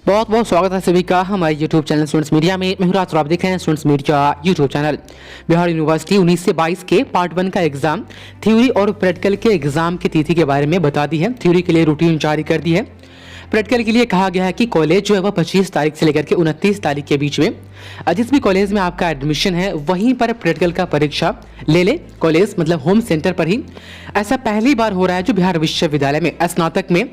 बहुत बहुत स्वागत है सभी का हमारे यूट्यूब चैनल स्टूडेंट्स मीडिया में। मैं हूं राज और आप देख रहे हैं students media YouTube channel. Bihar university 19 से 22 के पार्ट 1 का एग्जाम थ्योरी और प्रैक्टिकल के एग्जाम की तिथि के बारे में बता दी है। थ्योरी के लिए रूटीन जारी कर दी है। प्रैक्टिकल के लिए कहा गया है कि कॉलेज जो है वह 25 तारीख से लेकर के 29 तारीख के बीच में जिस भी कॉलेज में आपका एडमिशन है वहीं पर प्रैक्टिकल का परीक्षा ले कॉलेज मतलब होम सेंटर पर ही। ऐसा पहली बार हो रहा है जो बिहार विश्वविद्यालय में स्नातक में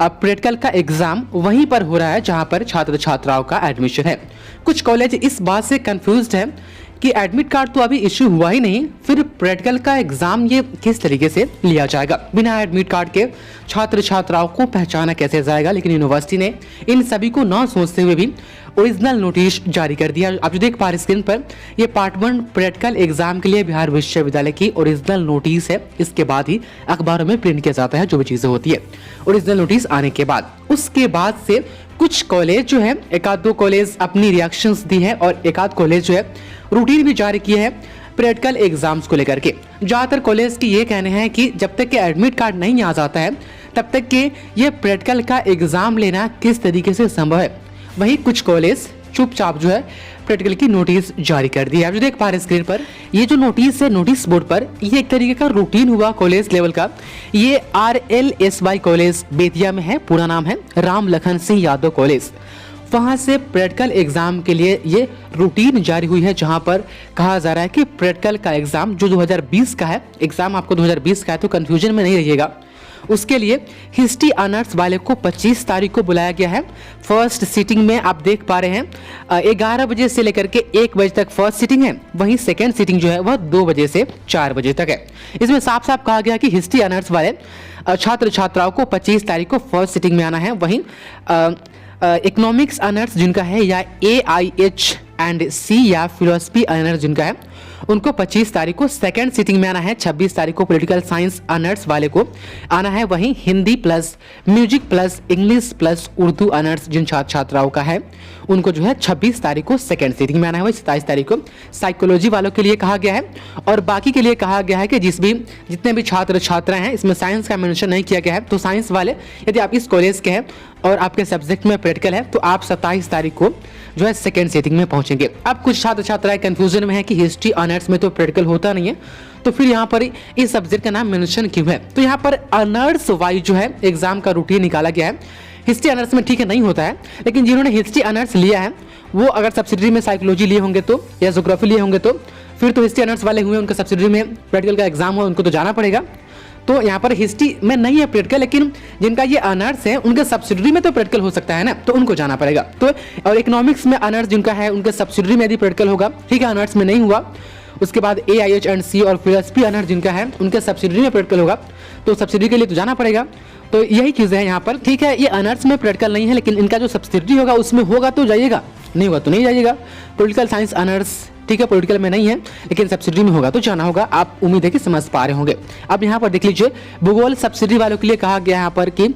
प्रैक्टिकल का एग्जाम वहीं पर हो रहा है जहां पर छात्र छात्राओं का एडमिशन है। कुछ कॉलेज इस बात से कंफ्यूज्ड है कि एडमिट कार्ड तो अभी इश्यू हुआ ही नहीं, फिर प्रैक्टिकल का एग्जाम ये किस तरीके से लिया जाएगा, बिना एडमिट कार्ड के छात्र छात्राओं को पहचाना कैसे जाएगा। लेकिन यूनिवर्सिटी ने इन सभी को न सोचते हुए भी ओरिजिनल नोटिस जारी कर दिया। आप जो देख पा रहे स्क्रीन पर ये पार्ट 1 प्रैक्टिकल एग्जाम के लिए बिहार विश्वविद्यालय की ओरिजिनल नोटिस है। इसके बाद ही अखबारों में प्रिंट किया जाता है जो भी चीजें होती है। ओरिजिनल नोटिस आने के बाद उसके बाद से कुछ कॉलेज जो है एक आध दो कॉलेज अपनी रिएक्शंस दी है और एक आध कॉलेज जो है रूटीन भी जारी किया है प्रैक्टिकल एग्जाम्स को लेकर के। ज्यादातर कॉलेज की ये कहने हैं कि जब तक कि एडमिट कार्ड नहीं आ जाता है तब तक कि ये प्रैक्टिकल का एग्जाम लेना किस तरीके से संभव है। वहीं कुछ कॉलेज चुपचाप जो है प्रैक्टिकल की नोटिस जारी कर दी है। आप जो देख पा रहे हैं स्क्रीन पर ये जो नोटिस है नोटिस बोर्ड पर ये एक तरीके का रूटीन हुआ कॉलेज लेवल का। ये RLSY कॉलेज बेतिया में है, पूरा नाम है राम लखन सिंह यादव कॉलेज। वहां से प्रैक्टिकल एग्जाम के लिए ये रूटीन जारी हुई है जहां पर कहा जा रहा है कि प्रैक्टिकल का एग्जाम जो 2020 का है, एग्जाम आपको 2020 का है तो कंफ्यूजन में नहीं रहिएगा। उसके लिए हिस्ट्री ऑनर्स वाले को 25 तारीख को बुलाया गया है। फर्स्ट सीटिंग में आप देख पा रहे हैं 11 बजे से लेकर के 1 बजे तक फर्स्ट सीटिंग है। वहीं सेकेंड सीटिंग जो है वह 2 बजे से 4 बजे तक है। इसमें साफ साफ कहा गया कि हिस्ट्री ऑनर्स वाले छात्र छात्राओं को 25 तारीख को फर्स्ट सीटिंग में आना है। वहीं इकोनॉमिक्स ऑनर्स जिनका है या AIH&C या फिलोसफी ऑनर्स जिनका है उनको 25 तारीख को सेकंड सीटिंग में आना है। 26 तारीख को पॉलिटिकल साइंस ऑनर्स वाले को आना है। वहीं Hindi plus music plus English plus Urdu honours जिन छात्र छात्राओं का है उनको जो है 26 तारीख को सेकंड सीटिंग में आना है। वही 27 तारीख को साइकोलॉजी वालों के लिए कहा गया है और बाकी के लिए कहा गया है कि जितने भी छात्र छात्राएं हैं, इसमें साइंस का मेंशन नहीं किया गया है, तो साइंस वाले यदि आप इस कॉलेज के हैं और आपके सब्जेक्ट में प्रैक्टिकल है तो आप 27 तारीख को जो है सेकेंड सीटिंग में पहुंचेंगे। अब कुछ छात्र छात्राएं कंफ्यूजन में है कि हिस्ट्री ऑनर्स में तो प्रैक्टिकल होता नहीं है, तो फिर यहाँ पर इस सब्जेक्ट का नाम मेंशन क्यों है। तो यहाँ पर ऑनर्स वाइज जो है एग्जाम का रूटीन निकाला गया है। हिस्ट्री ऑनर्स में ठीक है नहीं होता है, लेकिन जिन्होंने हिस्ट्री ऑनर्स लिया है वो अगर सब्सिडरी में साइकोलॉजी लिए होंगे तो या ज्योग्राफी लिए होंगे तो फिर तो हिस्ट्री ऑनर्स वाले हुए, उनका सब्सिडरी में प्रैक्टिकल का एग्जाम हो उनको तो जाना पड़ेगा। तो यहाँ पर हिस्ट्री में नहीं है प्रैक्टिकल, लेकिन जिनका ये ऑनर्स है उनके सब्सिडरी में तो प्रैक्टिकल हो सकता है ना, तो उनको जाना पड़ेगा। तो और इकोनॉमिक्स में ऑनर्स जिनका है उनके सब्सिडरी में यदि प्रैक्टिकल होगा ठीक है, ऑनर्स में नहीं हुआ। उसके बाद AIH&C और फिलोसफी ऑनर्स जिनका है उनके सब्सिडरी में प्रैक्टिकल होगा तो सब्सिडरी के लिए तो जाना पड़ेगा। तो यही चीज़ें हैं यहाँ पर। ठीक है, ये ऑनर्स में प्रैक्टिकल नहीं है, लेकिन इनका जो सब्सिडरी होगा उसमें होगा तो जाइएगा, नहीं होगा तो नहीं जाइएगा। पॉलिटिकल साइंस ऑनर्स ठीक है पॉलिटिकल में नहीं है लेकिन सब्सिडरी में होगा तो जाना होगा। आप उम्मीद है कि समझ पा रहे होंगे। अब यहाँ पर देख लीजिए भूगोल सब्सिडरी वालों के लिए कहा गया यहाँ पर कि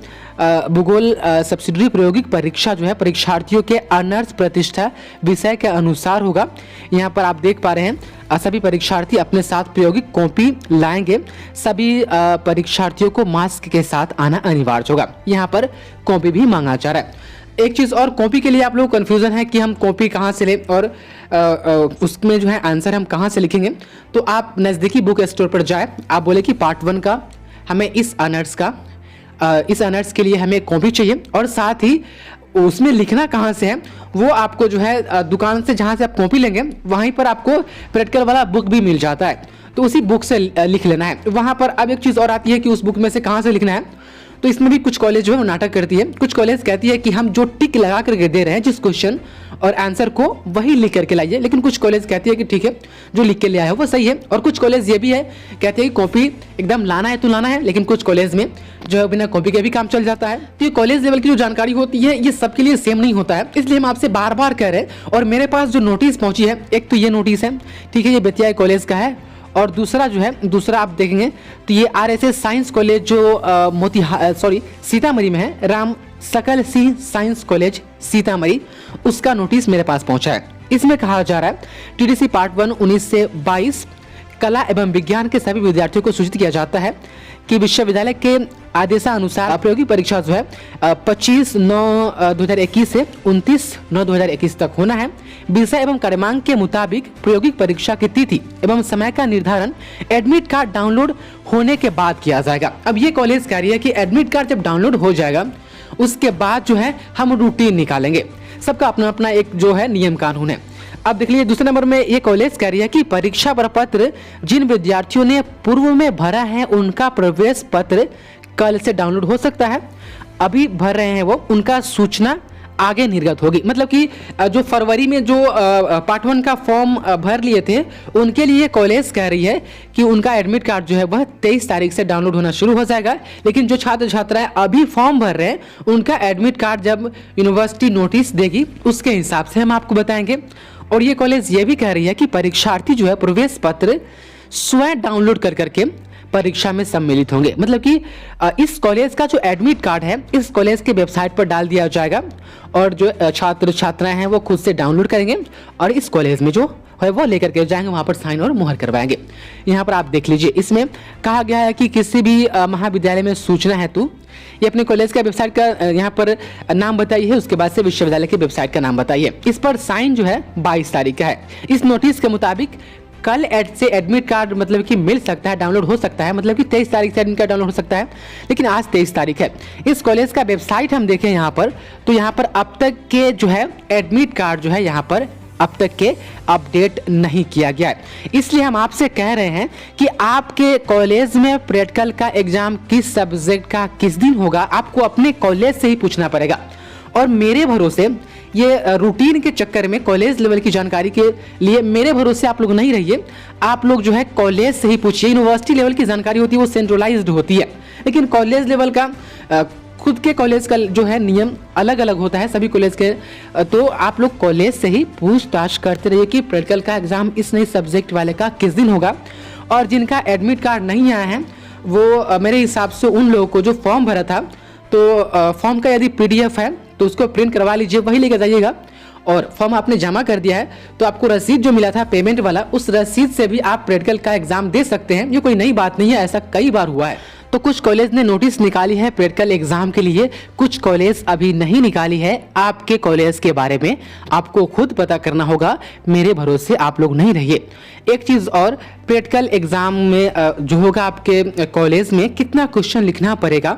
भूगोल सब्सिडरी प्रायोगिक परीक्षा जो है परीक्षार्थियों के ऑनर्स प्रतिष्ठा विषय के अनुसार होगा। यहाँ पर आप देख पा रहे हैं सभी परीक्षार्थी अपने साथ प्रायोगिक कॉपी लाएंगे। सभी परीक्षार्थियों को मास्क के साथ आना अनिवार्य होगा। यहाँ पर कॉपी भी मांगा जा रहा है। एक चीज़ और, कॉपी के लिए आप लोग कन्फ्यूजन है कि हम कॉपी कहाँ से लें और उसमें जो है आंसर हम कहाँ से लिखेंगे। तो आप नज़दीकी बुक स्टोर पर जाए, आप बोले कि पार्ट 1 का हमें इस ऑनर्स के लिए हमें कॉपी चाहिए और साथ ही उसमें लिखना कहाँ से है वो आपको जो है दुकान से जहाँ से आप कॉपी लेंगे वहीं पर आपको प्रैक्टिकल वाला बुक भी मिल जाता है, तो उसी बुक से लिख लेना है वहाँ पर। अब एक चीज़ और आती है कि उस बुक में से कहाँ से लिखना है, तो इसमें भी कुछ कॉलेज जो है वो नाटक करती है। कुछ कॉलेज कहती है कि हम जो टिक लगा करके दे रहे हैं जिस क्वेश्चन और आंसर को वही लिख करके लाइए, लेकिन कुछ कॉलेज कहती है कि ठीक है जो लिख के ले आए हो वो सही है। और कुछ कॉलेज ये भी है कहती है कि कॉपी एकदम लाना है तो लाना है, लेकिन कुछ कॉलेज में जो है बिना कॉपी के भी काम चल जाता है। तो ये कॉलेज लेवल की जो जानकारी होती है ये सबके लिए सेम नहीं होता है, इसलिए हम आपसे बार बार कह रहे हैं। और मेरे पास जो नोटिस पहुंची है, एक तो ये नोटिस है ठीक है, ये बेतिया कॉलेज का है, और दूसरा आप देखेंगे तो ये RSS साइंस कॉलेज जो सीतामढ़ी में है, राम सकल सिंह साइंस कॉलेज सीतामढ़ी, उसका नोटिस मेरे पास पहुंचा है। इसमें कहा जा रहा है TDC पार्ट 1 19 से 22 कला एवं विज्ञान के सभी विद्यार्थियों को सूचित किया जाता है कि विश्वविद्यालय के आदेशानुसार प्रायोगिक परीक्षा जो है 25/9/2021 से 29/9/2021 तक होना है। विषय एवं क्रमांक के मुताबिक प्रायोगिक परीक्षा की तिथि एवं समय का निर्धारण एडमिट कार्ड डाउनलोड होने के बाद किया जाएगा। अब ये कॉलेज कह रही है कि एडमिट कार्ड जब डाउनलोड हो जाएगा उसके बाद जो है हम रूटीन निकालेंगे। सबका अपना अपना एक जो है नियम कानून है। अब देख लीजिए दूसरे नंबर में ये कॉलेज कह रही है कि परीक्षा प्रपत्र जिन विद्यार्थियों ने पूर्व में भरा है उनका प्रवेश पत्र कल से डाउनलोड हो सकता है। अभी भर रहे हैं वो, उनका सूचना आगे निर्गत होगी। मतलब कि जो फरवरी में जो पार्ट 1 का फॉर्म भर लिए थे उनके लिए कॉलेज कह रही है कि उनका एडमिट कार्ड जो है वह 23 तारीख से डाउनलोड होना शुरू हो जाएगा। लेकिन जो छात्र छात्राएं अभी फॉर्म भर रहे हैं उनका एडमिट कार्ड जब यूनिवर्सिटी नोटिस देगी उसके हिसाब से हम आपको बताएंगे। और ये कॉलेज ये भी कह रही है कि परीक्षार्थी जो है प्रवेश पत्र स्वयं डाउनलोड कर करके परीक्षा में सम्मिलित होंगे। मतलब कि इस कॉलेज का जो एडमिट कार्ड है इस कॉलेज के वेबसाइट पर डाल दिया जाएगा और जो छात्र छात्राएं हैं वो खुद से डाउनलोड करेंगे और इस कॉलेज में जो है वो लेकर के जाएंगे, वहां पर साइन और मुहर करवाएंगे। यहाँ पर आप देख लीजिए, इसमें कहा गया है कि किसी भी महाविद्यालय में सूचना है तो ये अपने कॉलेज का वेबसाइट का यहाँ पर नाम बताइए, उसके बाद से विश्वविद्यालय के वेबसाइट का नाम बताइए। इस पर साइन जो है 22 तारीख का है। इस नोटिस के मुताबिक कल से एडमिट कार्ड मतलब कि मिल सकता है, डाउनलोड हो सकता है। मतलब कि 23 तारीख से एडमिट कार्ड डाउनलोड हो सकता है, लेकिन आज 23 तारीख है। इस कॉलेज का वेबसाइट हम देखें यहाँ पर तो यहाँ पर अब तक के जो है एडमिट कार्ड जो है यहाँ पर अब तक के अपडेट नहीं किया गया है। इसलिए हम आपसे कह रहे हैं कि आपके कॉलेज में प्रैक्टिकल का एग्जाम किस सब्जेक्ट का किस दिन होगा आपको अपने कॉलेज से ही पूछना पड़ेगा। और मेरे भरोसे ये रूटीन के चक्कर में कॉलेज लेवल की जानकारी के लिए मेरे भरोसे आप लोग नहीं रहिए। आप लोग जो है कॉलेज से ही पूछिए। यूनिवर्सिटी लेवल की जानकारी होती है वो सेंट्रलाइज्ड होती है, लेकिन कॉलेज लेवल का खुद के कॉलेज का जो है नियम अलग अलग होता है सभी कॉलेज के। तो आप लोग कॉलेज से ही पूछताछ करते रहिए कि प्रैक्टिकल का एग्जाम इस नए सब्जेक्ट वाले का किस दिन होगा। और जिनका एडमिट कार्ड नहीं आया है वो मेरे हिसाब से उन लोगों को जो फॉर्म भरा था तो फॉर्म का यदि PDF है तो उसको प्रिंट करवा लीजिए, वही लेकर जाइएगा। और फॉर्म आपने जमा कर दिया है तो आपको रसीद जो मिला था पेमेंट वाला, उस रसीद से भी आप प्रैक्टिकल का एग्जाम दे सकते हैं। ये कोई नई बात नहीं है, ऐसा कई बार हुआ है। तो कुछ कॉलेज ने नोटिस निकाली है प्रैक्टिकल एग्जाम के लिए, कुछ कॉलेज अभी नहीं निकाली है। आपके कॉलेज के बारे में आपको खुद पता करना होगा, मेरे भरोसे आप लोग नहीं रहिए। एक चीज और, प्रैक्टिकल एग्जाम में जो होगा आपके कॉलेज में कितना क्वेश्चन लिखना पड़ेगा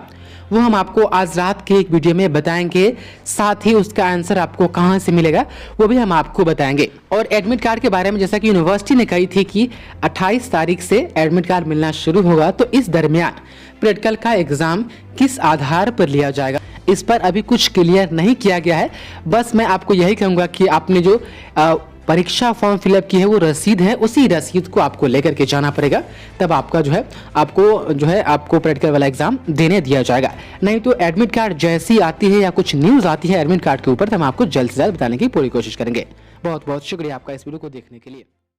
वो हम आपको आज रात के एक वीडियो में बताएंगे। साथ ही उसका आंसर आपको कहां से मिलेगा वो भी हम आपको बताएंगे। और एडमिट कार्ड के बारे में जैसा कि यूनिवर्सिटी ने कही थी कि 28 तारीख से एडमिट कार्ड मिलना शुरू होगा, तो इस दरमियान प्रैक्टिकल का एग्जाम किस आधार पर लिया जाएगा इस पर अभी कुछ क्लियर नहीं किया गया है। बस मैं आपको यही कहूँगा कि आपने जो परीक्षा फॉर्म फिलअप की है वो रसीद है, उसी रसीद को आपको लेकर के जाना पड़ेगा, तब आपका जो है आपको प्रैक्टिकल वाला एग्जाम देने दिया जाएगा। नहीं तो एडमिट कार्ड जैसी आती है या कुछ न्यूज़ आती है एडमिट कार्ड के ऊपर तो हम आपको जल्द से जल्द बताने की पूरी कोशिश करेंगे। बहुत बहुत शुक्रिया आपका इस वीडियो को देखने के लिए।